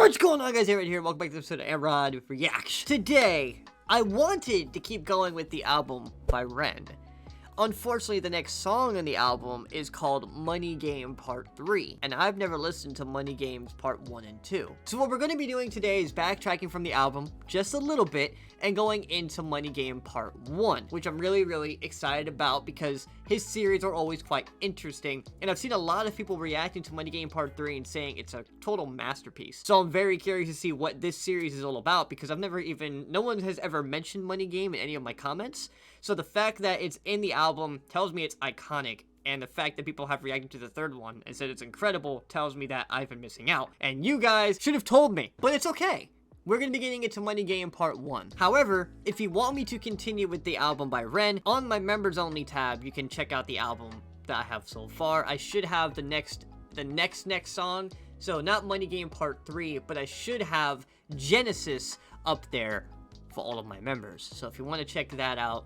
What's going on, guys? Right here. Welcome back to the episode of Antrod Reaction. Today, I wanted to keep going with the album by Ren. Unfortunately, the next song on the album is called Money Game Part 3, and I've never listened to Money Games Part 1 and 2. So what we're going to be doing today is backtracking from the album just a little bit and going into Money Game Part 1, which I'm really excited about because his series are always quite interesting, and I've seen a lot of people reacting to Money Game Part 3 and saying it's a total masterpiece. So I'm very curious to see what this series is all about because no one has ever mentioned Money Game in any of my comments. So the fact that it's in the album tells me it's iconic, and the fact that people have reacted to the third one and said it's incredible tells me that I've been missing out. And you guys should have told me, but it's okay. We're going to be getting into Money Game Part 1. However, if you want me to continue with the album by Ren, on my members only tab, you can check out the album that I have so far. I should have the next song. So not Money Game Part 3, but I should have Genesis up there for all of my members. So if you want to check that out,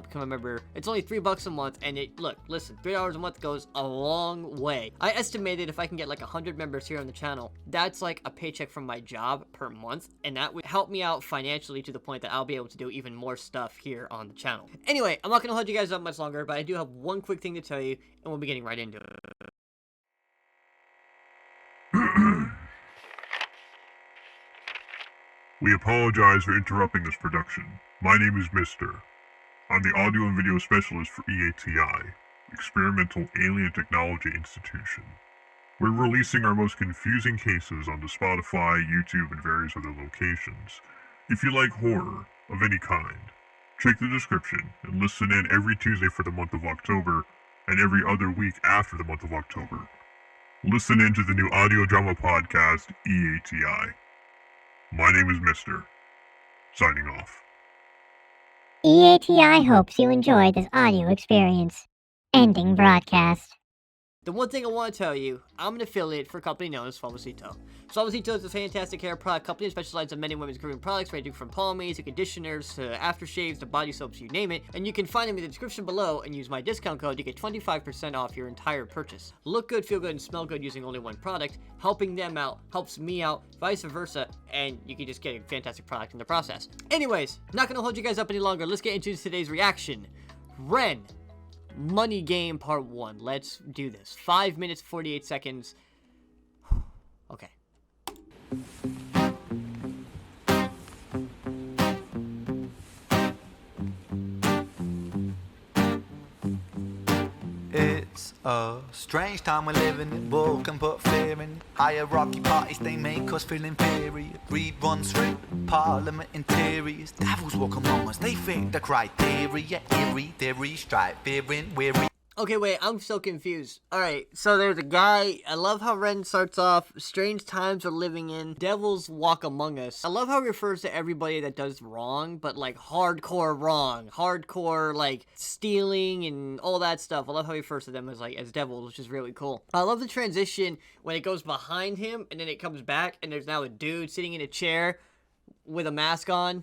become a member. It's only $3 a month, and listen, $3 a month goes a long way. I estimated if I can get like 100 members here on the channel, that's like a paycheck from my job per month, and that would help me out financially to the point that I'll be able to do even more stuff here on the channel. Anyway, I'm not going to hold you guys up much longer, but I do have one quick thing to tell you, and we'll be getting right into it. We apologize for interrupting this production. My name is Mr. I'm the audio and video specialist for EATI, Experimental Alien Technology Institution. We're releasing our most confusing cases onto Spotify, YouTube, and various other locations. If you like horror of any kind, check the description and listen in every Tuesday for the month of October and every other week after the month of October. Listen in to the new audio drama podcast, EATI. My name is Mr. Signing off. EATI hopes you enjoyed this audio experience. Ending broadcast. The one thing I want to tell you, I'm an affiliate for a company known as Suavecito. Suavecito is a fantastic hair product company that specializes in men and women's grooming products ranging from pomades to conditioners to aftershaves to body soaps, you name it. And you can find them in the description below and use my discount code to get 25% off your entire purchase. Look good, feel good, and smell good using only one product. Helping them out helps me out, vice versa, and you can just get a fantastic product in the process. Anyways, not going to hold you guys up any longer. Let's get into today's reaction. Ren. Money Game Part 1. Let's do this. 5 minutes, 48 seconds. Okay. It's a strange time we're living in. War can put fear in. Hierarchy parties, they make us feel inferior. Greed runs through parliament interiors. Devils walk among us, they fit the criteria. Eerie, theory, strife, fearing, weary. Okay, wait, I'm so confused. Alright, so there's a guy. I love how Ren starts off. Strange times we're living in. Devils walk among us. I love how he refers to everybody that does wrong, but like hardcore wrong. Hardcore, like stealing and all that stuff. I love how he refers to them as devils, which is really cool. I love the transition when it goes behind him and then it comes back and there's now a dude sitting in a chair with a mask on,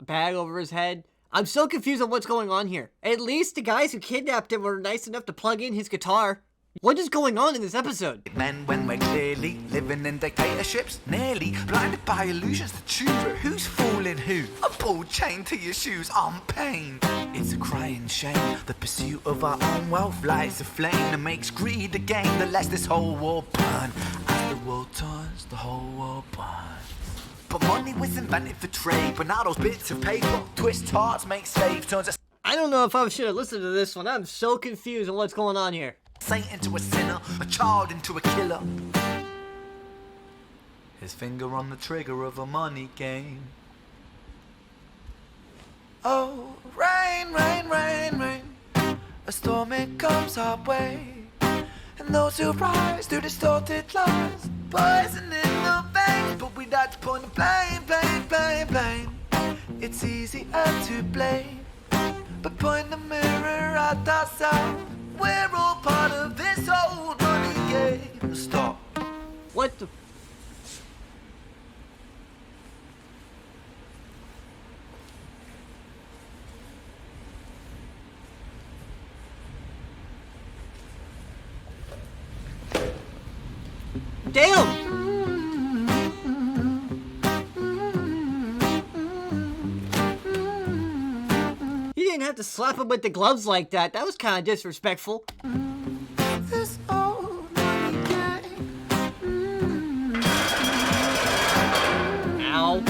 a bag over his head. I'm so confused on what's going on here. At least the guys who kidnapped him were nice enough to plug in his guitar. What is going on in this episode? Men, when we're clearly living in dictatorships, nearly blinded by illusions to choose who's fooling who. A ball chained to your shoes on pain. It's a crying shame. The pursuit of our own wealth lights a flame that makes greed a game that lets this whole world burn. As the world turns, the whole world burns. But money was invented for trade, but now those bits of paper twist hearts, make slaves, turns a I don't know if I should have listened to this one. I'm so confused on what's going on here. saint into a sinner, a child into a killer. His finger on the trigger of a money game. Oh, rain, rain, rain, rain. A storm it comes our way. And those who rise through distorted lies, poison in the veins. But we like to point the blame, blame, blame, blame. It's easier to blame, but point the mirror at ourselves. We're all part of this old money game. Stop. What the... Damn! didn't have to slap him with the gloves like that. That was kind of disrespectful. This old money game. Ow.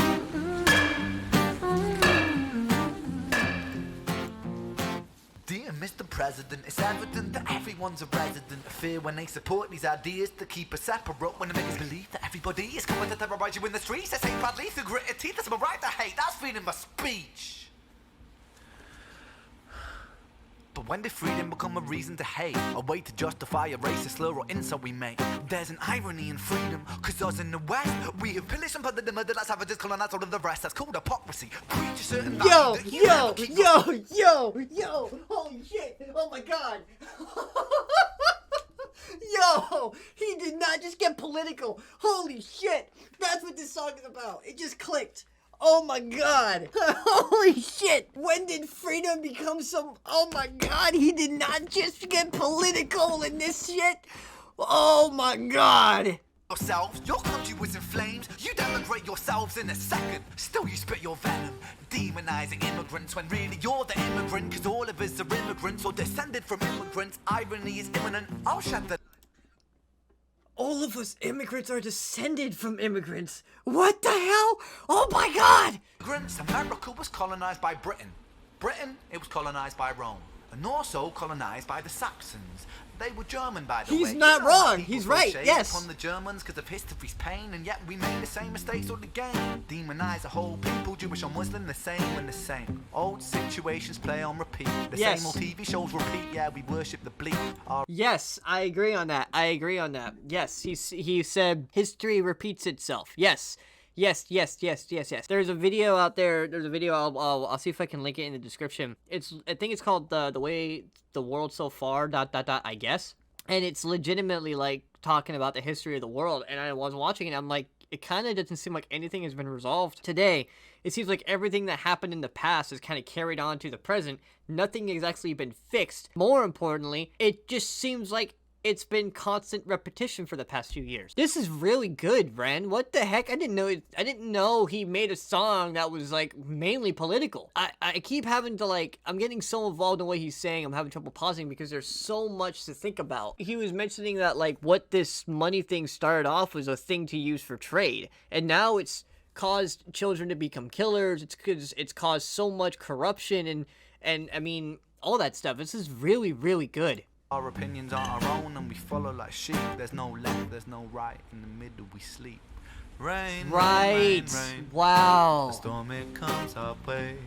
Dear Mr. President, it's evident that everyone's a resident of fear when they support these ideas to keep us separate. When they make us believe that everybody is coming to terrorize you in the streets. They say proudly through gritted teeth, it's my right to hate. That's freedom of speech. But when did freedom become a reason to hate? A way to justify a racist slur or insult we make? There's an irony in freedom, cause us in the West, we have pillaged and plundered the murdered like savages, colonized all of the rest. That's called hypocrisy. Preach a certain Yo, value that you yo, never keep- yo, holy shit, oh my god. Yo, he did not just get political. Holy shit, that's what this song is about. It just clicked. Oh my god. Holy shit. When did freedom become some... Oh my god, he did not just get political in this shit. Oh my god. Yourselves, your country was in flames. You denigrate yourselves in a second. Still you spit your venom, demonizing immigrants when really you're the immigrant. Cause all of us are immigrants or descended from immigrants. Irony is imminent. I'll shut the... All of us immigrants are descended from immigrants. What the hell? Oh my god! Immigrants. America was colonized by Britain. Britain, it was colonized by Rome. And also colonized by the Saxons. They were German, by the way. He's not You know how wrong. people He's throw right. shade Yes. upon the Germans because of history's pain, and yet we made the same mistakes all again. Demonize a whole people, Jewish or Muslim, the same and the same. Old situations play on repeat. The Yes. same old TV shows repeat. Yeah, we worship the bleak. Our Yes, I agree on that. Yes, he said history repeats itself. Yes. Yes. There's a video out there. I'll see if I can link it in the description. I think it's called the way the world so far ... I guess. And it's legitimately like talking about the history of the world. And I was watching it. I'm like, it kind of doesn't seem like anything has been resolved today. It seems like everything that happened in the past is kind of carried on to the present. Nothing has actually been fixed. More importantly, it just seems like it's been constant repetition for the past few years. This is really good, Ren. What the heck? I didn't know he made a song that was like mainly political. I keep having to I'm getting so involved in what he's saying, I'm having trouble pausing because there's so much to think about. He was mentioning that what this money thing started off was a thing to use for trade, and now it's caused children to become killers. It's caused so much corruption and I mean all that stuff. This is really, really good. Our opinions are our own and we follow like sheep. There's no left, there's no right. In the middle we sleep. Rain, Right. rain, rain. Wow. The storm it comes our way.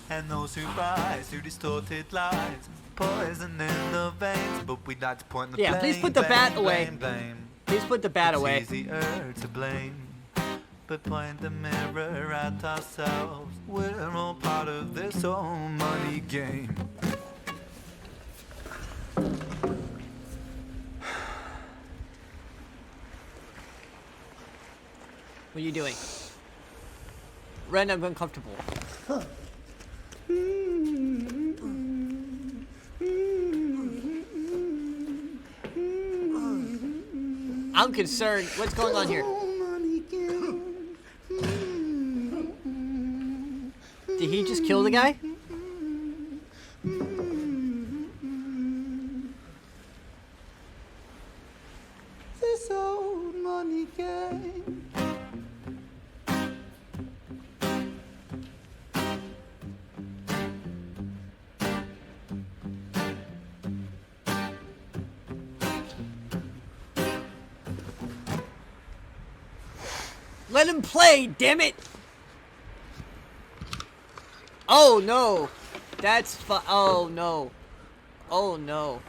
And those who rise through distorted lies, poison in the veins. But we'd like to point the blame. Yeah, please put the bat away. Blame, blame. Please put the bat away. It's easier to blame. But point the mirror at ourselves. We're all part of this old money game. What are you doing? Ren, I'm uncomfortable. I'm concerned. What's going on here? Did he just kill the guy? This old money game. Let him play, damn it! Oh no! That's oh no. Oh no.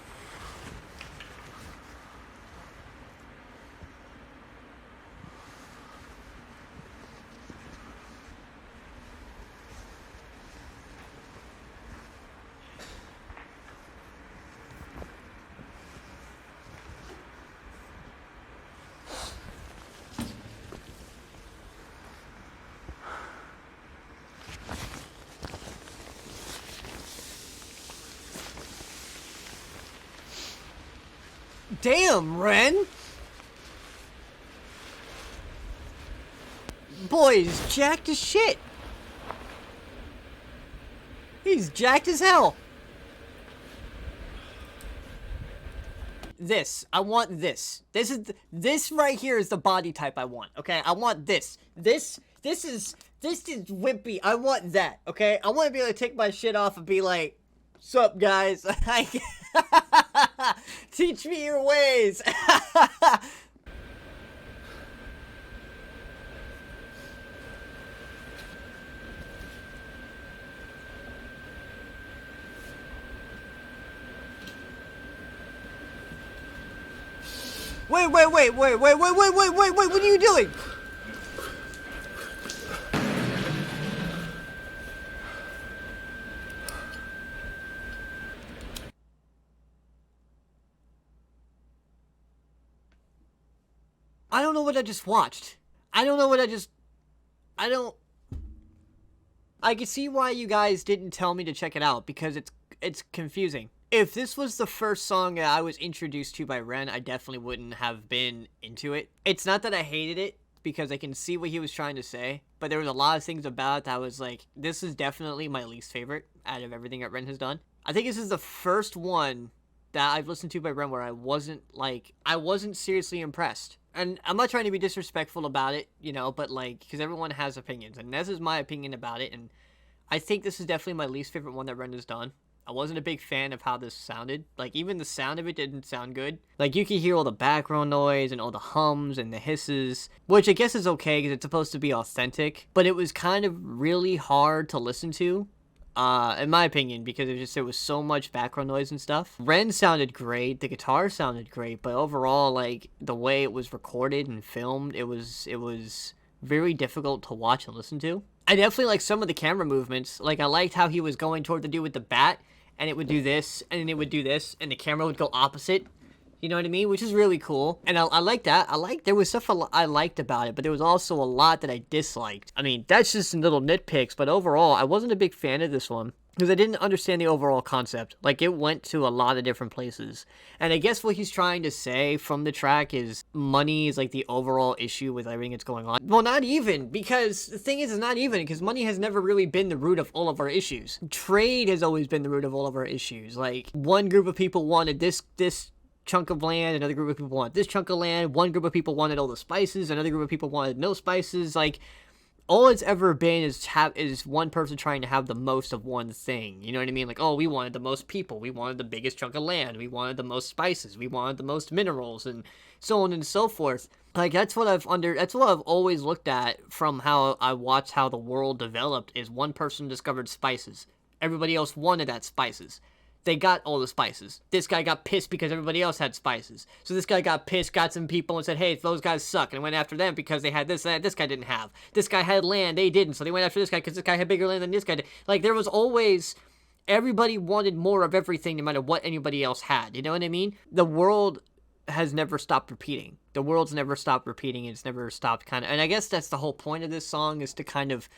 Damn, Ren! Boy, he's jacked as shit! He's jacked as hell. This. I want this. This right here is the body type I want, okay? I want this. This is wimpy. I want that, okay? I want to be able to take my shit off and be like, "Sup, guys? Teach me your ways." Wait, what are you doing? I don't know what I just watched. I can see why you guys didn't tell me to check it out, because it's confusing. If this was the first song that I was introduced to by Ren, I definitely wouldn't have been into it. It's not that I hated it, because I can see what he was trying to say, but there was a lot of things about it that I was like, this is definitely my least favorite out of everything that Ren has done. I think this is the first one that I've listened to by Ren where I wasn't seriously impressed. And I'm not trying to be disrespectful about it, you know, but like, because everyone has opinions, and this is my opinion about it, and I think this is definitely my least favorite one that Ren has done. I wasn't a big fan of how this sounded. Like, even the sound of it didn't sound good. Like, you could hear all the background noise and all the hums and the hisses, which I guess is okay because it's supposed to be authentic, but it was kind of really hard to listen to, in my opinion, because there was so much background noise and stuff. Ren sounded great, the guitar sounded great, but overall, like, the way it was recorded and filmed, it was very difficult to watch and listen to. I definitely like some of the camera movements. Like, I liked how he was going toward the dude with the bat, and it would do this, and then it would do this, and the camera would go opposite. You know what I mean? Which is really cool. And I like that. There was stuff I liked about it, but there was also a lot that I disliked. I mean, that's just some little nitpicks, but overall, I wasn't a big fan of this one, because I didn't understand the overall concept. Like, it went to a lot of different places. And I guess what he's trying to say from the track is money is, like, the overall issue with everything that's going on. Well, not even, because the thing is, it's not even, because money has never really been the root of all of our issues. Trade has always been the root of all of our issues. Like, one group of people wanted this chunk of land, another group of people wanted this chunk of land, one group of people wanted all the spices, another group of people wanted no spices. Like, all it's ever been is one person trying to have the most of one thing. You know what I mean? Like, oh, we wanted the most people, we wanted the biggest chunk of land, we wanted the most spices, we wanted the most minerals, and so on and so forth. Like, that's what I've always looked at from how I watched how the world developed, is one person discovered spices. Everybody else wanted that spices. They got all the spices. This guy got pissed because everybody else had spices. So this guy got pissed, got some people, and said, hey, those guys suck, and went after them because they had this guy didn't have. This guy had land, they didn't, so they went after this guy because this guy had bigger land than this guy did. Like, there was always, everybody wanted more of everything no matter what anybody else had. You know what I mean? The world has never stopped repeating. The world's never stopped repeating, and it's never stopped and I guess that's the whole point of this song, is to kind of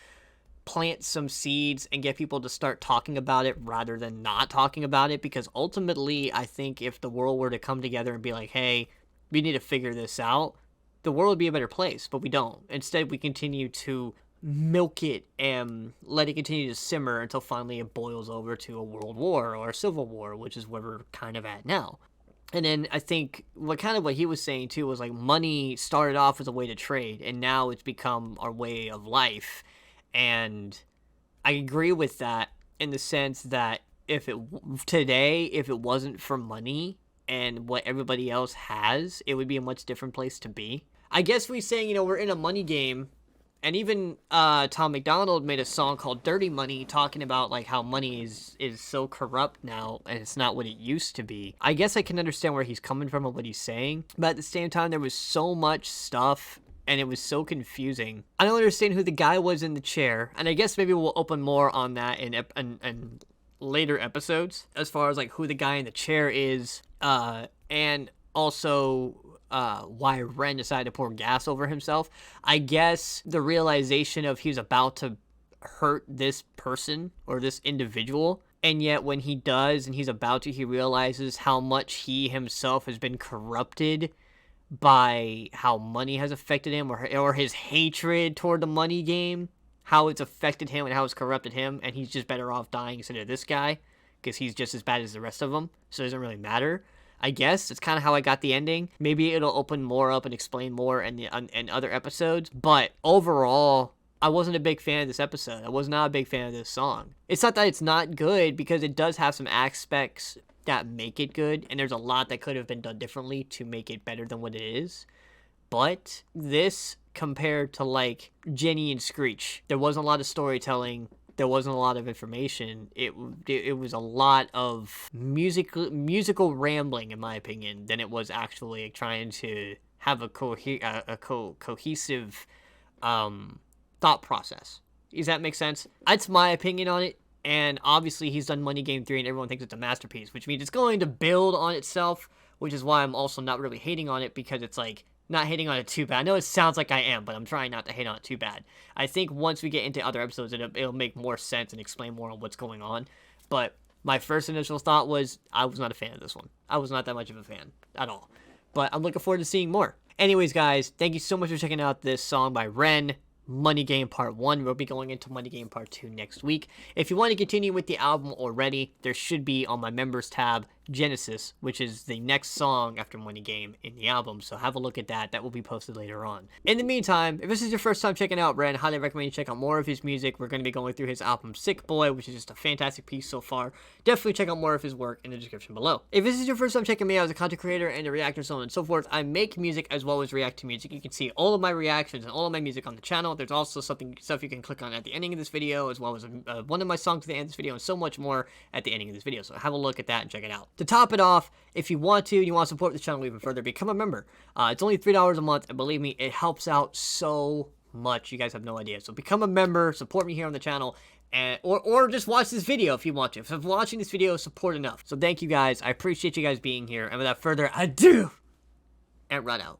plant some seeds and get people to start talking about it rather than not talking about it, because ultimately I think if the world were to come together and be like, hey, we need to figure this out, the world would be a better place, but we don't. Instead, we continue to milk it and let it continue to simmer until finally it boils over to a world war or a civil war, which is where we're kind of at now. And then I think what he was saying too was, like, money started off as a way to trade, and now it's become our way of life. And I agree with that in the sense that if it wasn't for money and what everybody else has, it would be a much different place to be. I guess we're saying, you know, we're in a money game, and even Tom McDonald made a song called Dirty Money talking about, like, how money is so corrupt now and it's not what it used to be. I guess I can understand where he's coming from and what he's saying, but at the same time, there was so much stuff and it was so confusing. I don't understand who the guy was in the chair, and I guess maybe we'll open more on that in later episodes, as far as, like, who the guy in the chair is, and also why Ren decided to pour gas over himself. I guess the realization of he's about to hurt this person or this individual, and yet when he does and he's about to, he realizes how much he himself has been corrupted by how money has affected him, or his hatred toward the money game how it's affected him and how it's corrupted him, and he's just better off dying instead of this guy, because he's just as bad as the rest of them, so it doesn't really matter. I guess that's kind of how I got the ending. Maybe it'll open more up and explain more in other episodes, but overall, I wasn't a big fan of this episode. I was not a big fan of this song. It's not that it's not good, because it does have some aspects that make it good, and there's a lot that could have been done differently to make it better than what it is. But this, compared to like Jenny and Screech, there wasn't a lot of storytelling. There wasn't a lot of information. It was a lot of musical rambling, in my opinion, than it was actually trying to have a cohesive thought process. Does that make sense? That's my opinion on it. And obviously he's done Money Game 3 and everyone thinks it's a masterpiece, which means it's going to build on itself, which is why I'm also not really hating on it, because it's like, not hating on it too bad. I know it sounds like I am, but I'm trying not to hate on it too bad. I think once we get into other episodes, it'll make more sense and explain more on what's going on. But my first initial thought was I was not a fan of this one. I was not that much of a fan at all. But I'm looking forward to seeing more. Anyways, guys, thank you so much for checking out this song by Ren, Money Game Part 1. We'll be going into Money Game Part 2 next week. If you want to continue with the album already, there should be on my members tab Genesis, which is the next song after Money Game in the album, so have a look at that. That will be posted later on. In the meantime, if this is your first time checking out Ren, I highly recommend you check out more of his music. We're going to be going through his album Sick Boy, which is just a fantastic piece so far. Definitely check out more of his work in the description below. If this is your first time checking me out as a content creator and a reactor, so on and so forth, I make music as well as react to music. You can see all of my reactions and all of my music on the channel. There's also stuff you can click on at the ending of this video, as well as one of my songs at the end of this video, and so much more at the ending of this video. So have a look at that and check it out. To top it off, if you want to support the channel even further, become a member. It's only $3 a month, and believe me, it helps out so much. You guys have no idea. So become a member, support me here on the channel, and or just watch this video if you want to. If watching this video is support enough. So thank you guys. I appreciate you guys being here. And without further ado, Antrod out.